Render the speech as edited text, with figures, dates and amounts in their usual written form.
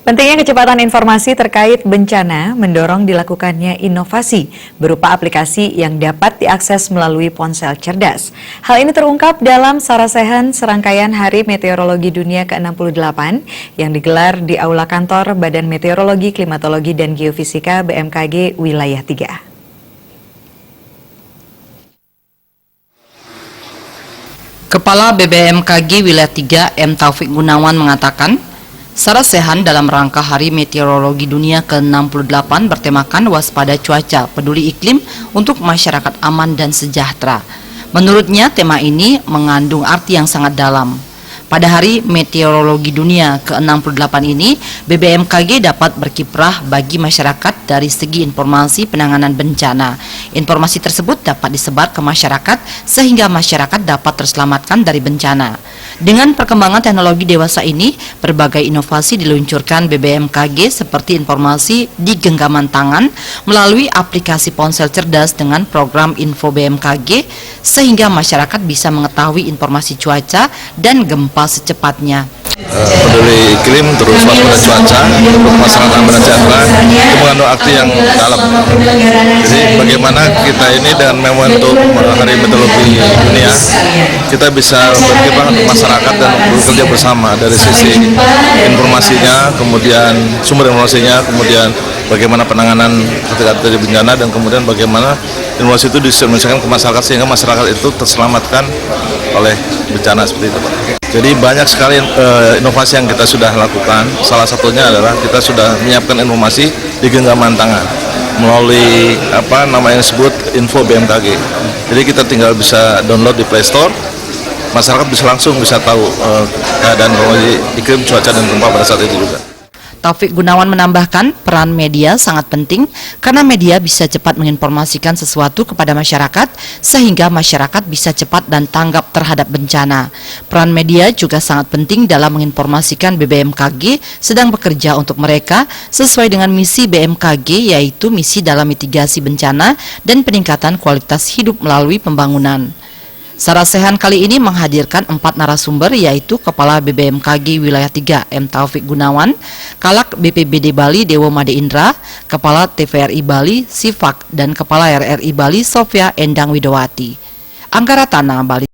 Pentingnya kecepatan informasi terkait bencana mendorong dilakukannya inovasi berupa aplikasi yang dapat diakses melalui ponsel cerdas. Hal ini terungkap dalam sarasehan serangkaian Hari Meteorologi Dunia ke-68 yang digelar di Aula Kantor Badan Meteorologi, Klimatologi, dan Geofisika BMKG Wilayah 3. Kepala BMKG Wilayah 3 M. Taufik Gunawan mengatakan, sarasehan dalam rangka Hari Meteorologi Dunia ke-68 bertemakan waspada cuaca, peduli iklim untuk masyarakat aman dan sejahtera. Menurutnya, tema ini mengandung arti yang sangat dalam. Pada Hari Meteorologi Dunia ke-68 ini, BMKG dapat berkiprah bagi masyarakat dari segi informasi penanganan bencana. Informasi tersebut dapat disebar ke masyarakat sehingga masyarakat dapat terselamatkan dari bencana. Dengan perkembangan teknologi dewasa ini, berbagai inovasi diluncurkan BMKG seperti informasi di genggaman tangan melalui aplikasi ponsel cerdas dengan program Info BMKG sehingga masyarakat bisa mengetahui informasi cuaca dan gempa secepatnya. Peduli iklim terus waspada cuaca untuk masyarakat aman dan sejahtera itu mengandung arti yang dalam. Jadi bagaimana kita ini dengan momentum Hari Meteorologi Dunia kita bisa berkiprah untuk masyarakat dan bekerja bersama dari sisi informasinya, kemudian sumber informasinya, kemudian bagaimana penanganan ketika terjadi bencana dan kemudian bagaimana informasi itu diserahkan ke masyarakat sehingga masyarakat itu terselamatkan oleh bencana seperti itu, Pak. Jadi banyak sekali inovasi yang kita sudah lakukan. Salah satunya adalah kita sudah menyiapkan informasi di genggaman tangan melalui yang disebut Info BMKG. Jadi kita tinggal bisa download di Play Store. Masyarakat bisa langsung tahu keadaan iklim, cuaca, dan gempa pada saat itu juga. Taufik Gunawan menambahkan peran media sangat penting karena media bisa cepat menginformasikan sesuatu kepada masyarakat sehingga masyarakat bisa cepat dan tanggap terhadap bencana. Peran media juga sangat penting dalam menginformasikan BMKG sedang bekerja untuk mereka sesuai dengan misi BMKG, yaitu misi dalam mitigasi bencana dan peningkatan kualitas hidup melalui pembangunan. Sarasehan kali ini menghadirkan 4 narasumber, yaitu Kepala BMKG Wilayah 3 M. Taufik Gunawan, Kalak BPBD Bali Dewo Made Indra, Kepala TVRI Bali Sifak, dan Kepala RRI Bali Sofia Endang Widowati. Anggaratana Bali.